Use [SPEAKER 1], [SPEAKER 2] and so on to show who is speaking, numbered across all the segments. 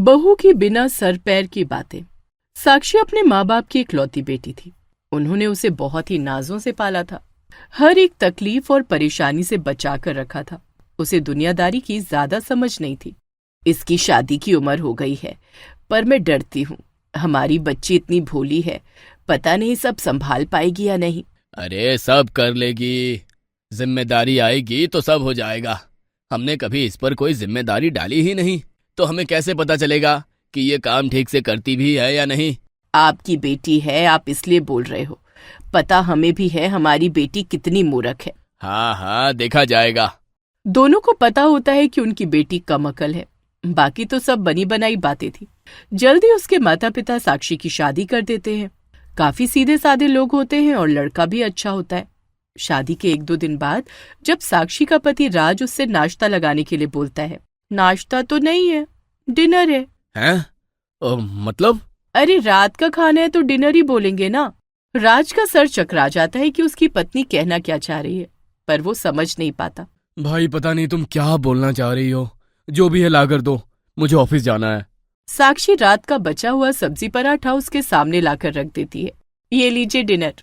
[SPEAKER 1] बहू की बिना सर पैर की बातें। साक्षी अपने माँ बाप की इकलौती बेटी थी। उन्होंने उसे बहुत ही नाजों से पाला था, हर एक तकलीफ और परेशानी से बचा कर रखा था। उसे दुनियादारी की ज्यादा समझ नहीं थी। इसकी शादी की उम्र हो गई है, पर मैं डरती हूँ। हमारी बच्ची इतनी भोली है, पता नहीं सब संभाल पाएगी या नहीं।
[SPEAKER 2] अरे सब कर लेगी, जिम्मेदारी आएगी तो सब हो जाएगा। हमने कभी इस पर कोई जिम्मेदारी डाली ही नहीं, तो हमें कैसे पता चलेगा कि ये काम ठीक से करती भी है या नहीं।
[SPEAKER 1] आपकी बेटी है, आप इसलिए बोल रहे हो। पता हमें भी है हमारी बेटी कितनी मूर्ख है।
[SPEAKER 2] हाँ हाँ, देखा जाएगा।
[SPEAKER 1] दोनों को पता होता है कि उनकी बेटी कम अकल है, बाकी तो सब बनी बनाई बातें थी। जल्दी उसके माता पिता साक्षी की शादी कर देते हैं। काफी सीधे साधे लोग होते हैं और लड़का भी अच्छा होता है। शादी के 1-2 दिन बाद जब साक्षी का पति राज उससे नाश्ता लगाने के लिए बोलता है, नाश्ता तो नहीं है, डिनर है।
[SPEAKER 2] हैं? मतलब?
[SPEAKER 1] अरे रात का खाना है तो डिनर ही बोलेंगे ना। राज का सर चकरा जाता है कि उसकी पत्नी कहना क्या चाह रही है, पर वो समझ नहीं पाता।
[SPEAKER 2] भाई पता नहीं तुम क्या बोलना चाह रही हो, जो भी है ला कर दो, मुझे ऑफिस जाना है।
[SPEAKER 1] साक्षी रात का बचा हुआ सब्जी पराठा उसके सामने लाकर रख देती है। ये लीजिए डिनर।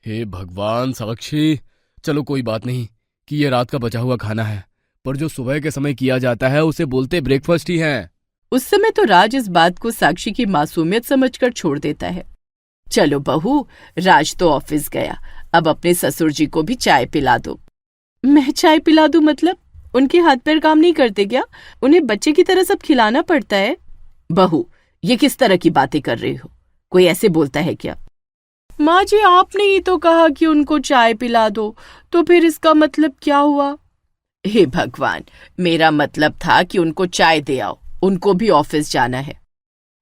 [SPEAKER 2] हे भगवान साक्षी, चलो कोई बात नहीं कि ये रात का बचा हुआ खाना है, पर जो सुबह के समय किया जाता है उसे बोलते ब्रेकफास्ट ही है।
[SPEAKER 1] उस समय तो राज इस बात को साक्षी की मासूमियत समझकर छोड़ देता है। चलो बहू, राज तो ऑफिस गया, अब अपने ससुर जी को भी चाय पिला दो। मैं चाय पिला दूं मतलब? उनके हाथ पैर काम नहीं करते क्या? उन्हें बच्चे की तरह सब खिलाना पड़ता है। बहू, ये किस तरह की बातें कर रही हो? कोई ऐसे बोलता है क्या? माँ जी, आपने ही तो कहा कि उनको चाय पिला दो, तो फिर इसका मतलब क्या हुआ? हे भगवान, मेरा मतलब था कि उनको चाय दे आओ, उनको भी ऑफिस जाना है।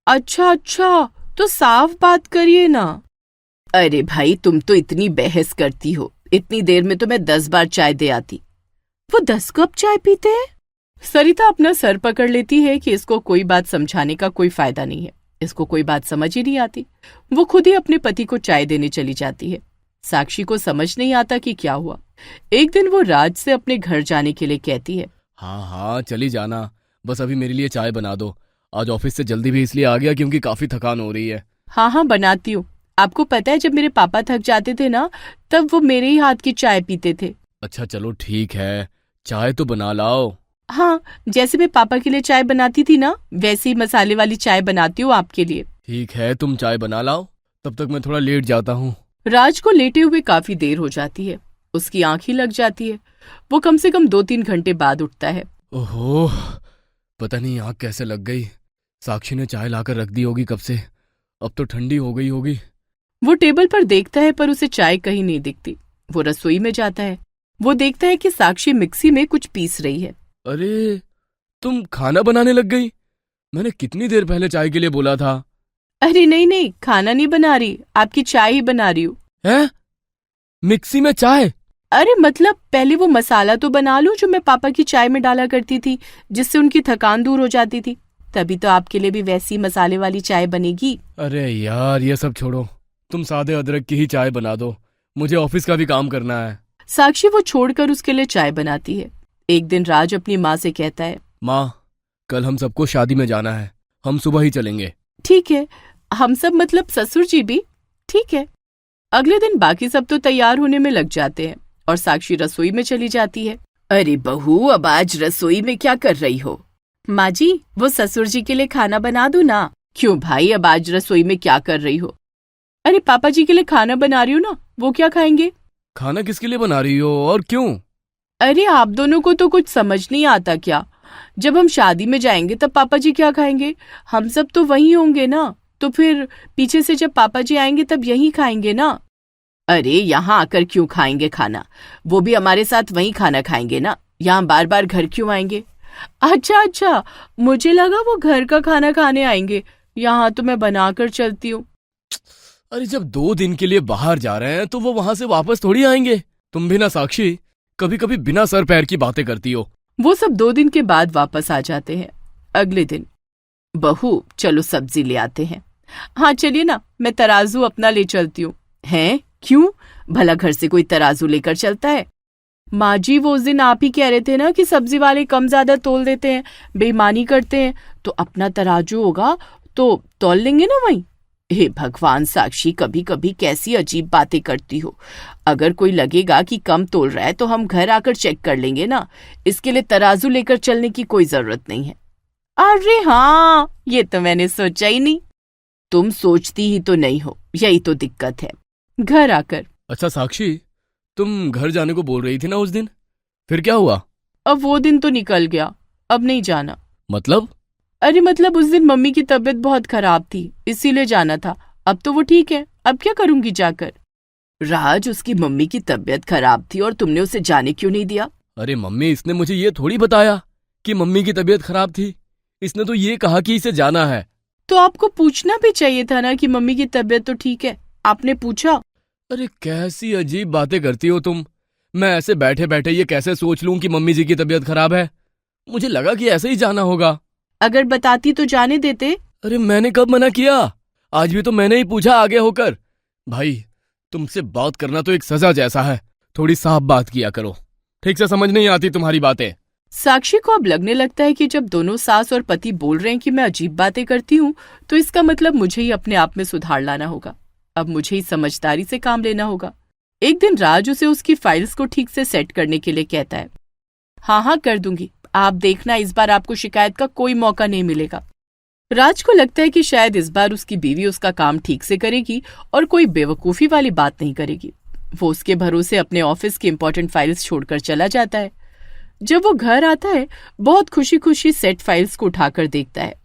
[SPEAKER 1] अच्छा, तो साफ बात करिए ना। अरे भाई, तुम तो इतनी बहस करती हो, इतनी देर में तो मैं 10 बार चाय दे आती। वो 10 कप चाय पीते हैं? सरिता अपना सर पकड़ लेती है कि इसको कोई बात समझाने का कोई फायदा नहीं है। इसको कोई बात समझ ही नहीं आती। वो खुद ही अपने पति को चाय देने चली जाती है। साक्षी को समझ नहीं आता कि क्या हुआ। एक दिन वो राज से अपने घर जाने के लिए कहती है।
[SPEAKER 2] हाँ हाँ चली जाना, बस अभी मेरे लिए चाय बना दो। आज ऑफिस से जल्दी भी इसलिए आ गया क्योंकि काफी थकान हो रही है।
[SPEAKER 1] हाँ बनाती हूँ। आपको पता है जब मेरे पापा थक जाते थे ना, तब वो मेरे ही हाथ की चाय पीते थे।
[SPEAKER 2] अच्छा चलो ठीक है, चाय तो बना लाओ।
[SPEAKER 1] हाँ, जैसे मैं पापा के लिए चाय बनाती थी ना, वैसे ही मसाले वाली चाय बनाती हूँ आपके लिए।
[SPEAKER 2] ठीक है, तुम चाय बना लाओ, तब तक मैं थोड़ा लेट जाता हूँ।
[SPEAKER 1] राज को लेटे हुए काफी देर हो जाती है। उसकी आंख ही लग जाती है। वो कम से कम 2-3 घंटे बाद उठता है।
[SPEAKER 2] ओहो, पता नहीं आँख कैसे लग गई। साक्षी ने चाय लाकर रख दी होगी कब से, अब तो ठंडी हो गई होगी।
[SPEAKER 1] वो टेबल पर देखता है पर उसे चाय कहीं नहीं दिखती। वो रसोई में जाता है। वो देखता है कि साक्षी मिक्सी में कुछ पीस रही है।
[SPEAKER 2] अरे, तुम खाना बनाने लग गई? मैंने कितनी देर पहले चाय के लिए बोला था।
[SPEAKER 1] अरे नहीं, खाना नहीं बना रही, आपकी चाय ही बना रही हूँ।
[SPEAKER 2] हैं? मिक्सी में चाय?
[SPEAKER 1] अरे मतलब पहले वो मसाला तो बना लूं जो मैं पापा की चाय में डाला करती थी, जिससे उनकी थकान दूर हो जाती थी। तभी तो आपके लिए भी वैसी मसाले वाली चाय बनेगी।
[SPEAKER 2] अरे यार, ये सब छोड़ो, तुम सादे अदरक की ही चाय बना दो, मुझे ऑफिस का भी काम करना है।
[SPEAKER 1] साक्षी वो छोड़कर उसके लिए चाय बनाती है। एक दिन राज अपनी माँ से कहता है,
[SPEAKER 2] माँ, कल हम सबको शादी में जाना है, हम सुबह ही चलेंगे।
[SPEAKER 1] ठीक है, हम सब मतलब ससुर जी भी? ठीक है। अगले दिन बाकी सब तो तैयार होने में लग जाते हैं और साक्षी रसोई में चली जाती है। अरे बहू, अब आज रसोई में क्या कर रही हो? माँ जी, वो ससुर जी के लिए खाना बना दूं ना? क्यों भाई, अब आज रसोई में क्या कर रही हो? अरे पापा जी के लिए खाना बना रही हूँ ना, वो क्या खाएंगे?
[SPEAKER 2] खाना किसके लिए बना रही हो और क्यों?
[SPEAKER 1] अरे आप दोनों को तो कुछ समझ नहीं आता क्या? जब हम शादी में जाएंगे तब पापा जी क्या खाएंगे? हम सब तो वहीं होंगे ना, तो फिर पीछे से जब पापा जी आएंगे तब यहीं खाएंगे ना। अरे यहाँ आकर क्यों खाएंगे खाना? वो भी हमारे साथ वहीं खाना खाएंगे ना, यहाँ बार बार घर क्यों आएंगे? अच्छा, मुझे लगा वो घर का खाना खाने आएंगे। यहाँ तो मैं बनाकर चलती हूँ।
[SPEAKER 2] अरे जब 2 दिन के लिए बाहर जा रहे हैं तो वो वहां से वापस थोड़ी आएंगे। तुम भी ना साक्षी, कभी कभी बिना सर पैर की बातें करती हो।
[SPEAKER 1] वो सब 2 दिन के बाद वापस आ जाते हैं। अगले दिन, बहू चलो सब्जी ले आते हैं। हाँ चलिए ना, मैं तराजू अपना ले चलती हूँ। हैं? क्यों? भला घर से कोई तराजू लेकर चलता है? माँ जी वो उस दिन आप ही कह रहे थे ना कि सब्जी वाले कम ज्यादा तोल देते हैं, बेईमानी करते हैं, तो अपना तराजू होगा तो तौल लेंगे ना वहीं। हे भगवान साक्षी, कभी कभी कैसी अजीब बातें करती हो। अगर कोई लगेगा कि कम तोल रहा है तो हम घर आकर चेक कर लेंगे ना, इसके लिए तराजू लेकर चलने की कोई जरूरत नहीं है। अरे हाँ, ये तो मैंने सोचा ही नहीं। तुम सोचती ही तो नहीं हो, यही तो दिक्कत है। घर आकर,
[SPEAKER 2] अच्छा साक्षी, तुम घर जाने को बोल रही थी ना उस दिन, फिर क्या हुआ?
[SPEAKER 1] अब वो दिन तो निकल गया, अब नहीं जाना।
[SPEAKER 2] मतलब?
[SPEAKER 1] अरे मतलब उस दिन मम्मी की तबीयत बहुत खराब थी, इसीलिए जाना था। अब तो वो ठीक है, अब क्या करूंगी जाकर। राज, उसकी मम्मी की तबीयत खराब थी और तुमने उसे जाने क्यों नहीं दिया?
[SPEAKER 2] अरे मम्मी, इसने मुझे ये थोड़ी बताया कि मम्मी की तबीयत खराब थी। इसने तो ये कहा कि इसे जाना है।
[SPEAKER 1] तो आपको पूछना भी चाहिए था ना कि मम्मी की तबीयत तो ठीक है। आपने पूछा?
[SPEAKER 2] अरे कैसी अजीब बातें करती हो तुम। मैं ऐसे बैठे बैठे ये कैसे सोच लूं कि मम्मी जी की तबीयत खराब है। मुझे लगा कि ऐसे ही जाना होगा।
[SPEAKER 1] अगर बताती तो जाने देते।
[SPEAKER 2] अरे मैंने कब मना किया? आज भी तो मैंने ही पूछा आगे होकर। भाई, तुमसे बात करना तो एक सजा जैसा है। थोड़ी साफ बात किया करो, ठीक से समझ नहीं आती तुम्हारी बातें।
[SPEAKER 1] साक्षी को अब लगने लगता है कि जब दोनों सास और पति बोल रहे हैं कि मैं अजीब बातें करती हूँ, तो इसका मतलब मुझे ही अपने आप में सुधार लाना होगा। अब मुझे ही समझदारी से काम लेना होगा। एक दिन राज उसे उसकी फाइल्स को ठीक से सेट करने के लिए कहता है। हाँ हाँ कर दूंगी, आप देखना, इस बार आपको शिकायत का कोई मौका नहीं मिलेगा। राज को लगता है कि शायद इस बार उसकी बीवी उसका काम ठीक से करेगी और कोई बेवकूफी वाली बात नहीं करेगी। वो उसके भरोसे अपने ऑफिस की इंपॉर्टेंट फाइल्स छोड़कर चला जाता है। जब वो घर आता है, बहुत खुशी खुशी सेट फाइल्स को उठाकर देखता है।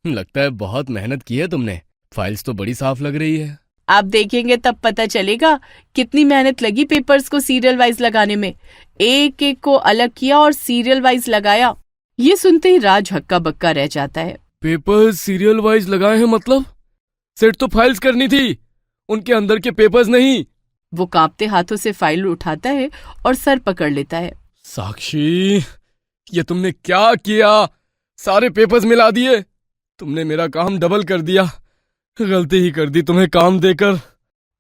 [SPEAKER 2] लगता है बहुत मेहनत की है तुमने। फाइल्स तो बड़ी साफ लग रही है।
[SPEAKER 1] आप देखेंगे तब पता चलेगा कितनी मेहनत लगी पेपर्स को सीरियल वाइज लगाने में। एक एक को अलग किया और सीरियल वाइज लगाया। ये सुनते ही राज हक्का बक्का रह जाता है।
[SPEAKER 2] पेपर्स सीरियल वाइज लगाए हैं मतलब? सेट तो फाइल्स करनी थी, उनके अंदर के पेपर्स नहीं।
[SPEAKER 1] वो कांपते हाथों से फाइल उठाता है और सर पकड़ लेता है।
[SPEAKER 2] साक्षी, ये तुमने क्या किया? सारे पेपर्स मिला दिए। तुमने मेरा काम डबल कर दिया। गलती ही कर दी तुम्हें काम देकर।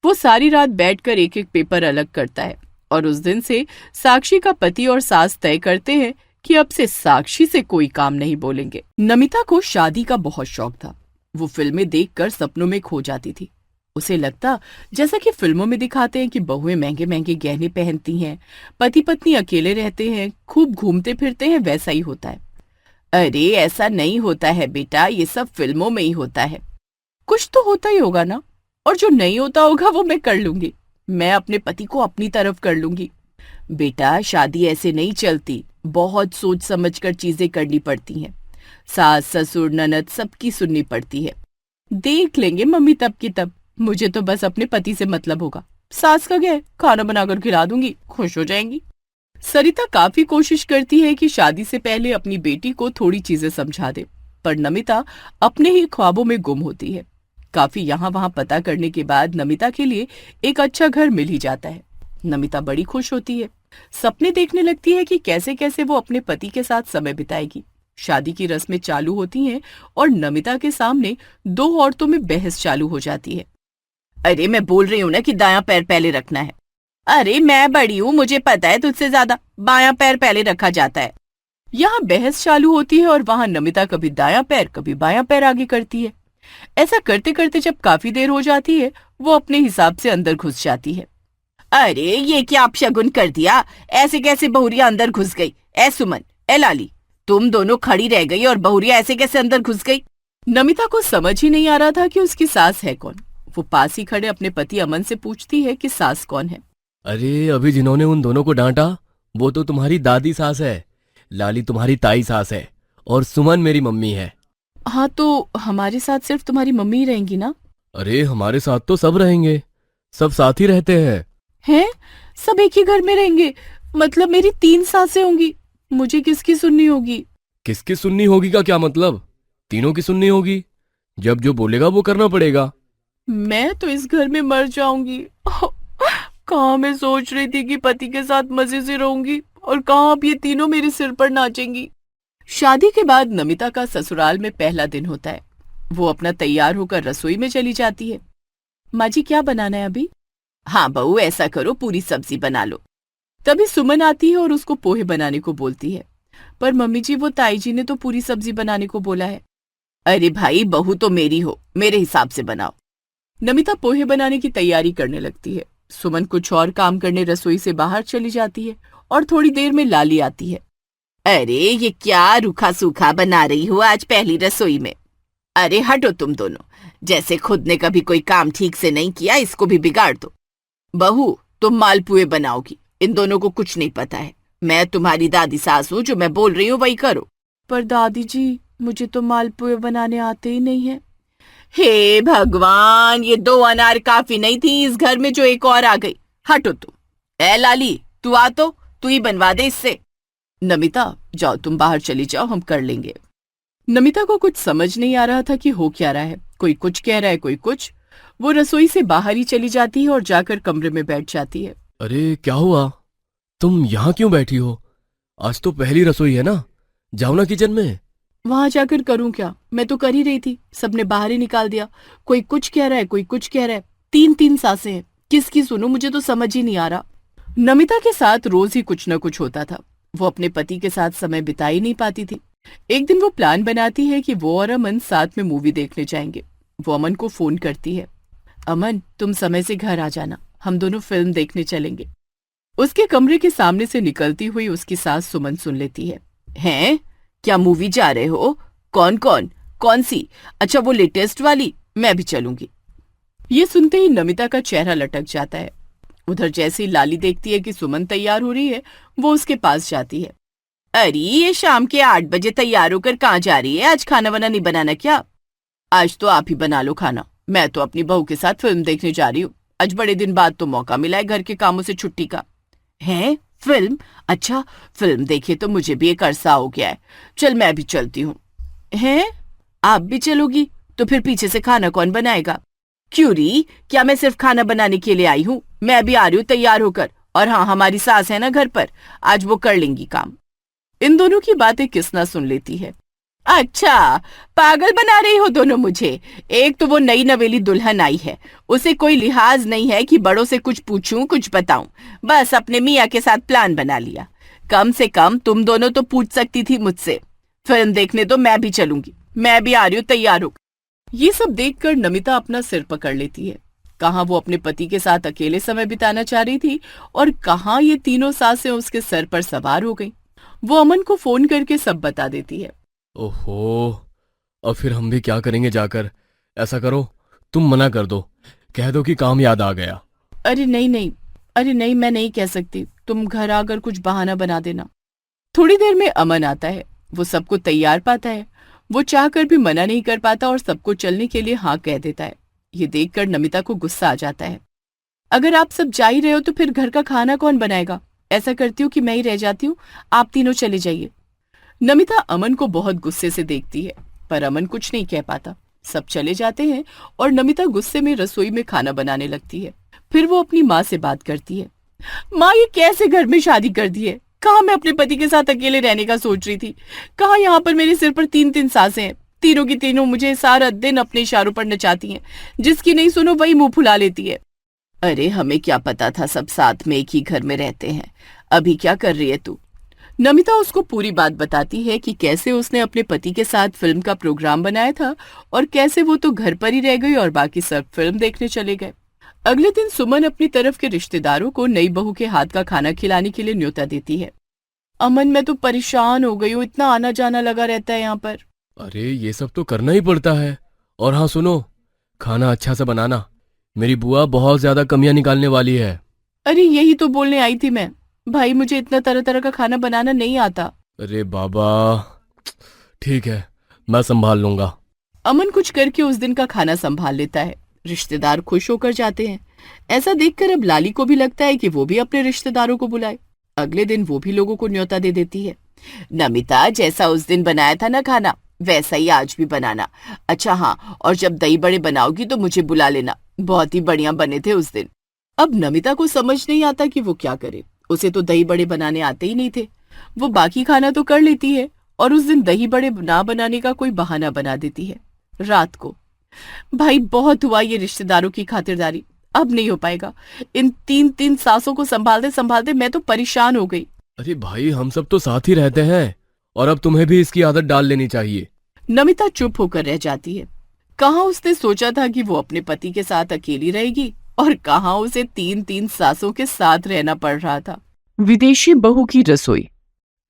[SPEAKER 1] वो सारी रात बैठकर एक एक पेपर अलग करता है और उस दिन से साक्षी का पति और सास तय करते हैं कि अब से साक्षी से कोई काम नहीं बोलेंगे। नमिता को शादी का बहुत शौक था। वो फिल्में देखकर सपनों में खो जाती थी। उसे लगता जैसा कि फिल्मों में दिखाते हैं कि बहुएं महंगे महंगे गहने पहनती हैं, पति पत्नी अकेले रहते हैं, खूब घूमते फिरते हैं, वैसा ही होता है। अरे ऐसा नहीं होता है बेटा, ये सब फिल्मों में ही होता है। कुछ तो होता ही होगा ना, और जो नहीं होता होगा वो मैं कर लूंगी। मैं अपने पति को अपनी तरफ कर लूंगी। बेटा शादी ऐसे नहीं चलती, बहुत सोच समझ कर चीजें करनी पड़ती हैं। सास ससुर ननद सबकी सुननी पड़ती है। देख लेंगे मम्मी तब की तब। मुझे तो बस अपने पति से मतलब होगा। सास का क्या है, खाना बनाकर खिला दूंगी, खुश हो जाएंगी। सरिता काफी कोशिश करती है कि शादी से पहले अपनी बेटी को थोड़ी चीजें समझा दे, पर नमिता अपने ही ख्वाबों में गुम होती है। काफी यहाँ वहां पता करने के बाद नमिता के लिए एक अच्छा घर मिल ही जाता है। नमिता बड़ी खुश होती है, सपने देखने लगती है कि कैसे कैसे वो अपने पति के साथ समय बिताएगी। शादी की रस्में चालू होती हैं और नमिता के सामने दो औरतों में बहस चालू हो जाती है। अरे मैं बोल रही हूँ ना कि दायां पैर पहले रखना है। अरे मैं बड़ी हूँ, मुझे पता है तुझसे ज्यादा, बायां पैर पहले रखा जाता है। यहाँ बहस चालू होती है और वहां नमिता कभी दायां पैर कभी बायां पैर आगे करती है। ऐसा करते करते जब काफी देर हो जाती है, वो अपने हिसाब से अंदर घुस जाती है। अरे ये क्या अपशगुन कर दिया, ऐसे कैसे बहुरिया अंदर घुस गई? ए सुमन, ए लाली, तुम दोनों खड़ी रह गई और बहुरिया ऐसे कैसे अंदर घुस गई? नमिता को समझ ही नहीं आ रहा था कि उसकी सास है कौन। वो पास ही खड़े अपने पति अमन से पूछती है कि सास कौन है।
[SPEAKER 2] अरे अभी जिन्होंने उन दोनों को डांटा वो तो तुम्हारी दादी सास है, लाली तुम्हारी ताई सास है और सुमन मेरी मम्मी है।
[SPEAKER 1] हाँ तो हमारे साथ सिर्फ तुम्हारी मम्मी ही रहेंगी ना?
[SPEAKER 2] अरे हमारे साथ तो सब रहेंगे, सब साथ ही रहते हैं।
[SPEAKER 1] हैं? सब एक ही घर में रहेंगे? मतलब मेरी 3 सासें होंगी, मुझे किसकी सुननी होगी?
[SPEAKER 2] किसकी सुननी होगी का क्या मतलब? तीनों की सुननी होगी। जब जो बोलेगा वो करना पड़ेगा।
[SPEAKER 1] मैं तो इस घर में मर जाऊंगी। कहाँ मैं सोच रही थी कि पति के साथ मजे से रहूंगी और कहाँ अब ये तीनों मेरे सिर पर नाचेंगी। शादी के बाद नमिता का ससुराल में पहला दिन होता है। वो अपना तैयार होकर रसोई में चली जाती है। माँ जी क्या बनाना है अभी? हाँ बहू, ऐसा करो पूरी सब्जी बना लो। तभी सुमन आती है और उसको पोहे बनाने को बोलती है। पर मम्मी जी, वो ताई जी ने तो पूरी सब्जी बनाने को बोला है। अरे भाई, बहू तो मेरी हो, मेरे हिसाब से बनाओ। नमिता पोहे बनाने की तैयारी करने लगती है। सुमन कुछ और काम करने रसोई से बाहर चली जाती है और थोड़ी देर में लाली आती है। अरे ये क्या रूखा सूखा बना रही हो आज पहली रसोई में? अरे हटो तुम दोनों, जैसे खुद ने कभी कोई काम ठीक से नहीं किया, इसको भी बिगाड़ दो। बहू, तुम मालपुए बनाओगी, इन दोनों को कुछ नहीं पता है। मैं तुम्हारी दादी सास हूँ, जो मैं बोल रही हूँ वही करो। पर दादी जी, मुझे तो मालपुए बनाने आते ही नहीं है। हे भगवान, ये 2 अनार काफी नहीं थी इस घर में जो एक और आ गई। हटो तुम। ए लाली, तू आ तो, तू ही बनवा दे इससे। नमिता, जाओ तुम बाहर चली जाओ, हम कर लेंगे। नमिता को कुछ समझ नहीं आ रहा था कि हो क्या रहा है। कोई कुछ कह रहा है, कोई कुछ। वो रसोई से बाहर ही चली जाती है और जाकर कमरे में बैठ जाती है।
[SPEAKER 2] अरे क्या हुआ? तुम यहाँ क्यों बैठी हो? आज तो पहली रसोई है ना, जाओ ना किचन में।
[SPEAKER 1] वहां जाकर करूं क्या? मैं तो कर ही रही थी, सबने बाहर ही निकाल दिया। कोई कुछ कह रहा है, कोई कुछ कह रहा है। 3-3 सासें हैं, किसकी सुनूं, मुझे तो समझ ही नहीं आ रहा। नमिता के साथ रोज ही कुछ न कुछ होता था। वो अपने पति के साथ समय बिता ही नहीं पाती थी। एक दिन वो प्लान बनाती है कि वो और अमन साथ में मूवी देखने जाएंगे। वो अमन को फोन करती है। अमन, तुम समय से घर आ जाना, हम दोनों फिल्म देखने चलेंगे। उसके कमरे के सामने से निकलती हुई उसकी सास सुमन सुन लेती है। हैं? क्या मूवी जा रहे हो? कौन कौन? कौन सी? अच्छा, वो लेटेस्ट वाली? मैं भी चलूंगी। ये सुनते ही नमिता का चेहरा लटक जाता है। उधर जैसे ही लाली देखती है कि सुमन तैयार हो रही है, वो उसके पास जाती है। अरे ये शाम के 8 बजे तैयार होकर कहाँ जा रही है? आज खाना वाना नहीं बनाना क्या? आज तो आप ही बना लो खाना, मैं तो अपनी बहू के साथ फिल्म देखने जा रही हूँ। आज बड़े दिन बाद तो मौका मिला है घर के कामों से छुट्टी का। है? फिल्म? अच्छा, फिल्म देखे तो मुझे भी एक अरसा हो गया है। चल मैं भी चलती हूँ। हैं? आप भी चलोगी? तो फिर पीछे से खाना कौन बनाएगा? क्यों री, क्या मैं सिर्फ खाना बनाने के लिए आई हूँ? मैं भी आ रही हूँ तैयार होकर। और हाँ, हमारी सास है ना घर पर, आज वो कर लेंगी काम। इन दोनों की बातें किसना सुन लेती है। अच्छा, पागल बना रही हो दोनों मुझे। एक तो वो नई नवेली दुल्हन आई है, उसे कोई लिहाज नहीं है कि बड़ों से कुछ पूछूं, कुछ बताऊं। बस अपने मियाँ के साथ प्लान बना लिया। कम से कम तुम दोनों तो पूछ सकती थी मुझसे। फिल्म देखने तो मैं भी चलूंगी, मैं भी आ रही हूँ तैयार हो। ये सब देखकर नमिता अपना सिर पकड़ लेती है। कहाँ वो अपने पति के साथ अकेले समय बिताना चाह रही थी और कहाँ ये तीनों सासें उसके सर पर सवार हो गईं। वो अमन को फोन करके सब बता देती है।
[SPEAKER 2] ओहो, अब फिर हम भी क्या करेंगे जाकर? ऐसा करो, तुम मना कर दो, कह दो कि काम याद आ गया।
[SPEAKER 1] अरे नहीं नहीं, अरे नहीं, मैं नहीं कह सकती। तुम घर आकर कुछ बहाना बना देना। थोड़ी देर में अमन आता है। वो सबको तैयार पाता है। वो चाहकर भी मना नहीं कर पाता और सबको चलने के लिए हाँ कह देता है। ये देखकर नमिता को गुस्सा आ जाता है। अगर आप सब जा ही रहे हो तो फिर घर का खाना कौन बनाएगा? ऐसा करती हूँ कि मैं ही रह जाती हूँ, आप तीनों चले जाइए। नमिता अमन को बहुत गुस्से से देखती है, पर अमन कुछ नहीं कह पाता। सब चले जाते हैं और नमिता गुस्से में रसोई में खाना बनाने लगती है। फिर वो अपनी माँ से बात करती है। माँ, ये कैसे घर में शादी कर दी है? कहाँ मैं अपने पति के साथ अकेले रहने का सोच रही थी, कहाँ यहाँ पर मेरे सिर पर 3-3 सासें हैं। तीनों की तीनों मुझे सारा दिन अपने इशारों पर नचाती हैं। जिसकी नहीं सुनो वही मुंह फुला लेती है। अरे हमें क्या पता था सब साथ में एक ही घर में रहते हैं। अभी क्या कर रही है तू? नमिता उसको पूरी बात बताती है कि कैसे उसने अपने पति के साथ फिल्म का प्रोग्राम बनाया था और कैसे वो तो घर पर ही रह गई और बाकी सब फिल्म देखने चले गए। अगले दिन सुमन अपनी तरफ के रिश्तेदारों को नई बहू के हाथ का खाना खिलाने के लिए न्योता देती है। अमन, मैं तो परेशान हो गई हूँ, इतना आना जाना लगा रहता है यहाँ पर।
[SPEAKER 2] अरे ये सब तो करना ही पड़ता है। और हाँ सुनो, खाना अच्छा सा बनाना, मेरी बुआ बहुत ज्यादा कमियां निकालने वाली है।
[SPEAKER 1] अरे यही तो बोलने आई थी मैं। भाई, मुझे इतना तरह तरह का खाना बनाना नहीं आता।
[SPEAKER 2] अरे बाबा, ठीक है, मैं संभाल लूंगा।
[SPEAKER 1] अमन कुछ करके उस दिन का खाना संभाल लेता है। रिश्तेदार खुश होकर जाते हैं। ऐसा देखकर अब लाली को भी लगता है कि वो भी अपने रिश्तेदारों को बुलाए। अगले दिन वो भी लोगों को न्योता दे देती है। नमिता, जैसा उस दिन बनाया था ना खाना, वैसा ही आज भी बनाना। अच्छा हाँ, और जब दही बड़े बनाओगी तो मुझे बुला लेना, बहुत ही बढ़िया बने थे उस दिन। अब नमिता को समझ नहीं आता कि वो क्या करे। उसे तो दही बड़े बनाने आते ही नहीं थे। वो बाकी खाना तो कर लेती है और उस दिन दही बड़े ना बनाने का कोई बहाना बना देती है। रात को, भाई बहुत हुआ ये रिश्तेदारों की खातिरदारी, अब नहीं हो पाएगा। इन 3 सासों को संभालते संभालते मैं तो परेशान हो गई।
[SPEAKER 2] अरे भाई, हम सब तो साथ ही रहते हैं और अब तुम्हें भी इसकी आदत डाल लेनी चाहिए।
[SPEAKER 1] नमिता चुप होकर रह जाती है। कहाँ उसने सोचा था कि वो अपने पति के साथ अकेली रहेगी और कहाँ उसे 3 सासों के साथ रहना पड़ रहा था। विदेशी बहू की रसोई।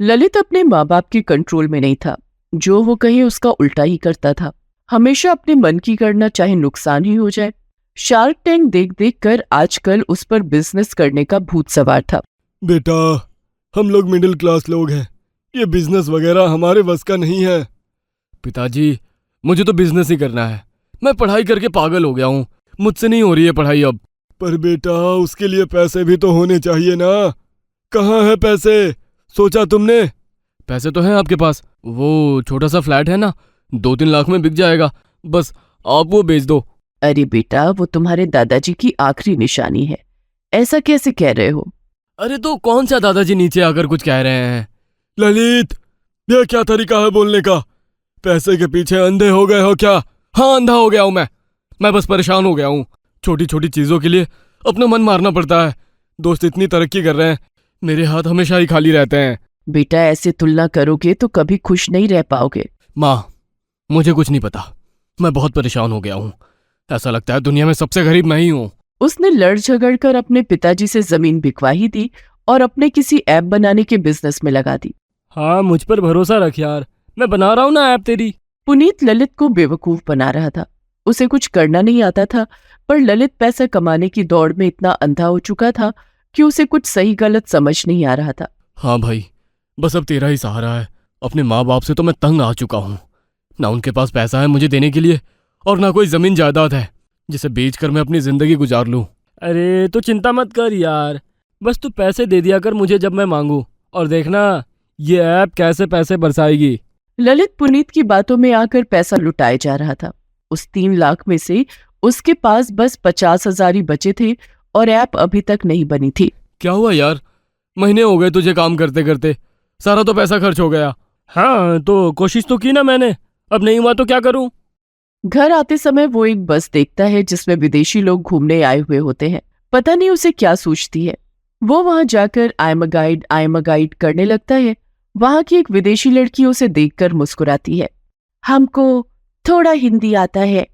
[SPEAKER 1] ललित अपने माँ बाप के कंट्रोल में नहीं था। जो वो कहे उसका उल्टा ही करता था। हमेशा अपने मन की करना, चाहे नुकसान ही हो जाए। शार्क टैंक देख देख कर आजकल उस पर बिजनेस करने का भूत सवार था।
[SPEAKER 3] बेटा, हम लोग मिडिल क्लास लोग हैं, ये बिजनेस वगैरह हमारे बस का नहीं है।
[SPEAKER 2] पिताजी, मुझे तो बिजनेस ही करना है। मैं पढ़ाई करके पागल हो गया हूँ, मुझसे नहीं हो रही है पढ़ाई अब।
[SPEAKER 3] पर बेटा, उसके लिए पैसे भी तो होने चाहिए ना। कहाँ है पैसे, सोचा तुमने?
[SPEAKER 2] पैसे तो हैं आपके पास, वो छोटा सा फ्लैट है ना, 2-3 लाख में बिक जाएगा। बस आप वो बेच दो।
[SPEAKER 1] अरे बेटा, वो तुम्हारे दादाजी की आखिरी निशानी है, ऐसा कैसे कह रहे हो?
[SPEAKER 2] अरे तो कौन सा दादाजी नीचे आकर कुछ कह रहे हैं?
[SPEAKER 3] ललित, यह क्या तरीका है बोलने का? पैसे के पीछे अंधे हो गए हो क्या?
[SPEAKER 2] हाँ, अंधा हो गया हूँ मैं बस परेशान हो गया हूँ। छोटी छोटी चीजों के लिए अपना मन मारना पड़ता है। दोस्त इतनी तरक्की कर रहे हैं, मेरे हाथ हमेशा ही खाली रहते हैं।
[SPEAKER 1] बेटा, ऐसे तुलना करोगे तो कभी खुश नहीं रह पाओगे।
[SPEAKER 2] माँ, मुझे कुछ नहीं पता, मैं बहुत परेशान हो गया हूँ। ऐसा लगता है दुनिया में सबसे गरीब मैं ही हूँ।
[SPEAKER 1] उसने लड़ झगड़ कर अपने पिताजी से जमीन बिकवा ही दी और अपने किसी ऐप बनाने के बिजनेस में लगा दी।
[SPEAKER 2] हाँ, मुझ पर भरोसा रख यार, मैं बना रहा हूँ ना ऐप तेरी।
[SPEAKER 1] पुनीत ललित को बेवकूफ बना रहा था। उसे कुछ करना नहीं आता था, पर ललित पैसा कमाने की दौड़ में इतना अंधा हो चुका था कि उसे कुछ सही गलत समझ नहीं आ रहा था।
[SPEAKER 2] हाँ भाई, बस अब तेरा ही सहारा है। अपने माँ बाप से तो मैं तंग आ चुका हूँ। ना उनके पास पैसा है मुझे देने के लिए, और ना कोई जमीन जायदाद है जिसे बेचकर मैं अपनी जिंदगी गुजार लूँ।
[SPEAKER 4] अरे तो चिंता मत कर यार, बस तू पैसे दे दिया कर मुझे जब मैं मांगू, और देखना ये ऐप कैसे पैसे बरसाएगी।
[SPEAKER 1] ललित पुनीत की बातों में आकर पैसा लुटाए जा रहा था। उस 3 लाख में से उसके पास बस 50,000 ही बचे थे और ऐप अभी तक नहीं बनी थी।
[SPEAKER 2] क्या हुआ यार, महीने हो गए तुझे काम करते करते, सारा तो पैसा खर्च हो गया।
[SPEAKER 4] हाँ, तो कोशिश तो की ना मैंने, अब नहीं हुआ तो क्या करूं?
[SPEAKER 1] घर आते समय वो एक बस देखता है जिसमें विदेशी लोग घूमने आए हुए होते हैं। पता नहीं उसे क्या सूझती है। वो वहां जाकर आई एम अ गाइड करने लगता है। वहां की एक विदेशी लड़की उसे देखकर मुस्कुराती है। हमको थोड़ा हिंदी आता है,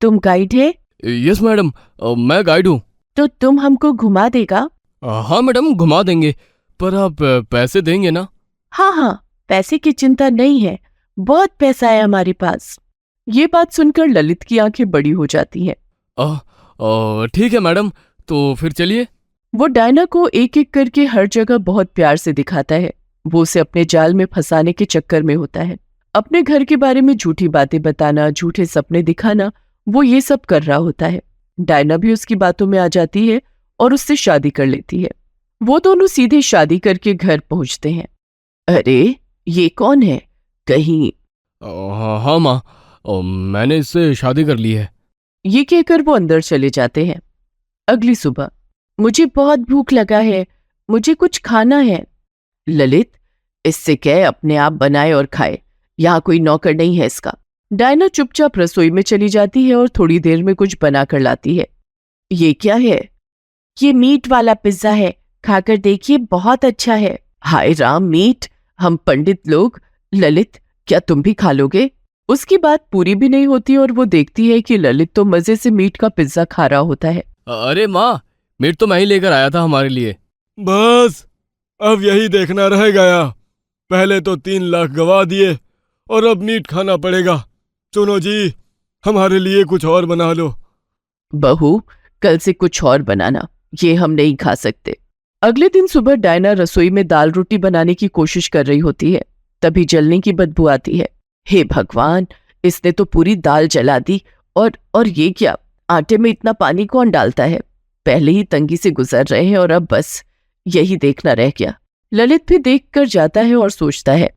[SPEAKER 1] तुम गाइड है?
[SPEAKER 2] यस मैडम, मैं गाइड हूँ।
[SPEAKER 1] तो तुम हमको घुमा देगा?
[SPEAKER 2] हाँ मैडम, घुमा देंगे, पर आप पैसे देंगे ना?
[SPEAKER 1] हाँ हाँ, पैसे की चिंता नहीं है, बहुत पैसा है हमारे पास। ये बात सुनकर ललित की आंखें बड़ी हो जाती हैं।
[SPEAKER 2] ठीक है मैडम, तो फिर चलिए।
[SPEAKER 1] वो डायना को एक एक करके हर जगह बहुत प्यार से दिखाता है। वो उसे अपने जाल में फंसाने के चक्कर में होता है। अपने घर के बारे में झूठी बातें बताना, झूठे सपने दिखाना, वो ये सब कर रहा होता है। डायना भी उसकी बातों में आ जाती है और उससे शादी कर लेती है। वो दोनों सीधे शादी करके घर पहुंचते हैं। अरे, ये कौन है? कहीं
[SPEAKER 2] हाँ माँ, मैंने इससे शादी कर ली है।
[SPEAKER 1] ये कहकर वो अंदर चले जाते हैं। अगली सुबह, मुझे बहुत भूख लगा है, मुझे कुछ खाना है। ललित, इससे कह अपने आप बनाए और खाए, यहाँ कोई नौकर नहीं है इसका। डायना चुपचाप रसोई में चली जाती है और थोड़ी देर में कुछ बनाकर लाती है। ये क्या है? ये मीट वाला पिज्जा है, खाकर देखिए, बहुत अच्छा है। हाय राम, मीट! हम पंडित लोग। ललित, क्या तुम भी खा लोगे? उसकी बात पूरी भी नहीं होती और वो देखती है कि ललित तो मजे से मीट का पिज्जा खा रहा होता है।
[SPEAKER 2] अरे माँ, मीट तो मैं ही लेकर आया था हमारे लिए।
[SPEAKER 3] बस अब यही देखना रह गया। पहले तो 3 लाख गवा दिए और अब मीट खाना पड़ेगा। सुनो जी, हमारे लिए कुछ और बना लो।
[SPEAKER 1] बहू, कल से कुछ और बनाना, ये हम नहीं खा सकते। अगले दिन सुबह डायना रसोई में दाल रोटी बनाने की कोशिश कर रही होती है। तभी जलने की बदबू आती है। हे भगवान, इसने तो पूरी दाल जला दी। और ये क्या? आटे में इतना पानी कौन डालता है? पहले ही तंगी से गुजर रहे हैं और अब बस यही देखना रह गया। ललित भी देख कर जाता है और सोचता है,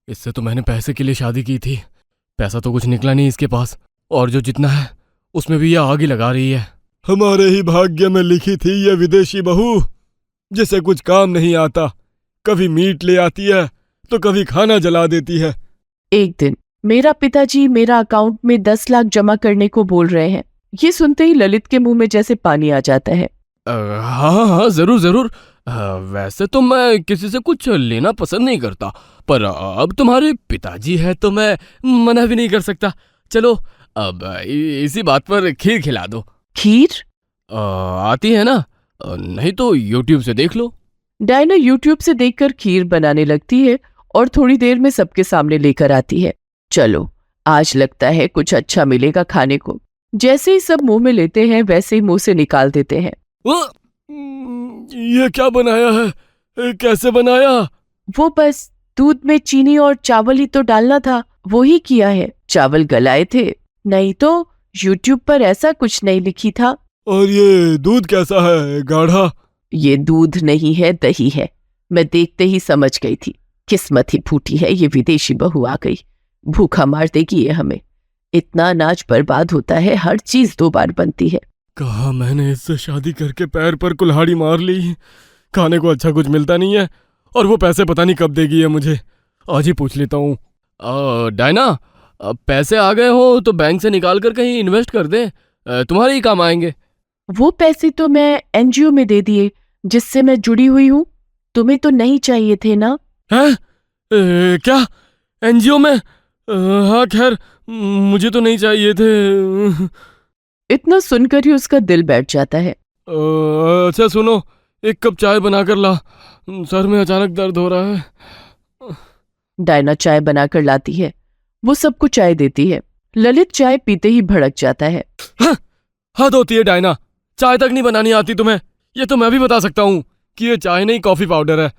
[SPEAKER 2] इससे तो मैंने पैसे के लिए शादी की थी, पैसा तो कुछ निकला नहीं इसके पास, और जो जितना है उसमें भी ये आग ही लगा रही है।
[SPEAKER 3] हमारे ही भाग्य में लिखी थी ये विदेशी बहू, जिसे कुछ काम नहीं आता। कभी मीट ले आती है तो कभी खाना जला देती है।
[SPEAKER 1] एक दिन मेरा पिताजी मेरा अकाउंट में 10 लाख जमा करने को बोल रहे हैं। ये सुनते ही ललित के मुंह में जैसे पानी आ जाता है।
[SPEAKER 2] हाँ हाँ जरूर जरूर। वैसे तो मैं किसी से कुछ लेना पसंद नहीं करता, पर अब तुम्हारे पिताजी है तो मैं मना भी नहीं कर सकता। चलो अब इसी बात पर खीर खिला दो।
[SPEAKER 1] खीर?
[SPEAKER 2] आती है ना? नहीं तो यूट्यूब से देख लो।
[SPEAKER 1] डायना यूट्यूब से देखकर खीर बनाने लगती है और थोड़ी देर में सबके सामने लेकर आती है। चलो आज लगता है कुछ अच्छा मिलेगा खाने को। जैसे ही सब मुंह में लेते हैं वैसे ही मुंह से निकाल देते हैं।
[SPEAKER 3] ये क्या बनाया है? कैसे बनाया?
[SPEAKER 1] वो बस दूध में चीनी और चावल ही तो डालना था, वो ही किया है। चावल गलाए थे, नहीं तो यूट्यूब पर ऐसा कुछ नहीं लिखी था।
[SPEAKER 3] और ये दूध कैसा है, गाढ़ा?
[SPEAKER 1] ये दूध नहीं है, दही है। मैं देखते ही समझ गई थी। किस्मत ही फूटी है, ये विदेशी बहू आ गई। भूखा मार देगी ये हमें। इतना अनाज बर्बाद होता है, हर चीज 2 बार बनती है।
[SPEAKER 3] कहा मैंने इससे शादी करके पैर पर कुल्हाड़ी मार ली। खाने को अच्छा कुछ मिलता नहीं है, और वो पैसे पता नहीं कब देगी है मुझे। आज ही पूछ लेता हूँ।
[SPEAKER 2] डायना, पैसे आ गए हो तो बैंक से निकाल कर कहीं इन्वेस्ट कर दे, तुम्हारे ही काम आएंगे।
[SPEAKER 1] वो पैसे तो मैं एनजीओ में दे दिए जिससे मैं जुड़ी हुई हूँ। तुम्हें तो नहीं चाहिए थे ना?
[SPEAKER 3] हैं? क्या एनजीओ में? हाँ खैर, मुझे तो नहीं चाहिए थे।
[SPEAKER 1] इतना सुनकर ही उसका दिल बैठ जाता है।
[SPEAKER 3] अच्छा सुनो, 1 कप चाय बनाकर ला, सर में अचानक दर्द हो रहा है।
[SPEAKER 1] डायना चाय बनाकर लाती है। वो सबको चाय देती है। ललित चाय पीते ही भड़क जाता है।
[SPEAKER 3] हद होती है डायना, चाय तक नहीं बनानी आती तुम्हें? ये तो मैं भी बता सकता हूँ कि ये चाय नहीं कॉफी पाउडर है।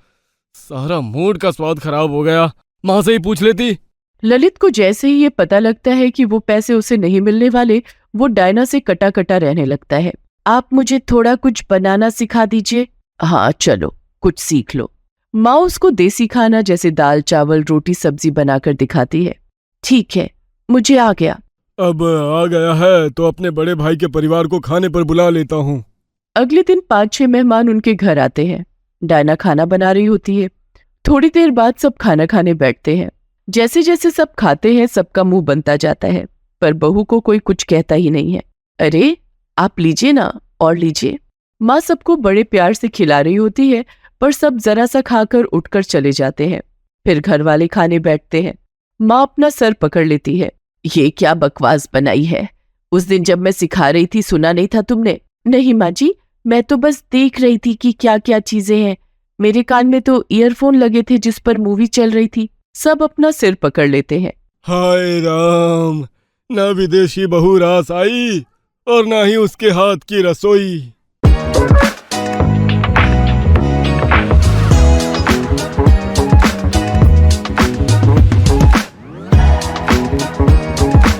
[SPEAKER 3] सारा मूड का स्वाद खराब हो गया। माँ से ही पूछ लेती।
[SPEAKER 1] ललित को जैसे ही ये पता लगता है कि वो पैसे उसे नहीं मिलने वाले, वो डायना से कटा कटा रहने लगता है। आप मुझे थोड़ा कुछ बनाना सिखा दीजिए। हाँ चलो कुछ सीख लो। माँ उसको देसी खाना जैसे दाल चावल रोटी सब्जी बनाकर दिखाती है। ठीक है, मुझे आ गया।
[SPEAKER 3] अब आ गया है तो अपने बड़े भाई के परिवार को खाने पर बुला लेता हूँ।
[SPEAKER 1] अगले दिन 5-6 मेहमान उनके घर आते हैं। डायना खाना बना रही होती है। थोड़ी देर बाद सब खाना खाने बैठते हैं। जैसे जैसे सब खाते हैं सबका मुंह बनता जाता है, पर बहू को कोई कुछ कहता ही नहीं है। अरे आप लीजिए ना, और लीजिए। माँ सबको बड़े प्यार से खिला रही होती है, पर सब जरा सा खाकर उठकर चले जाते हैं। फिर घर वाले खाने बैठते हैं। माँ अपना सर पकड़ लेती है। ये क्या बकवास बनाई है? उस दिन जब मैं सिखा रही थी सुना नहीं था तुमने? नहीं माँ जी, मैं तो बस देख रही थी कि क्या क्या चीजें हैं। मेरे कान में तो ईयरफोन लगे थे जिस पर मूवी चल रही थी। सब अपना सिर पकड़ लेते हैं।
[SPEAKER 3] हाय राम, ना विदेशी बहू रास आई और ना ही उसके हाथ की रसोई।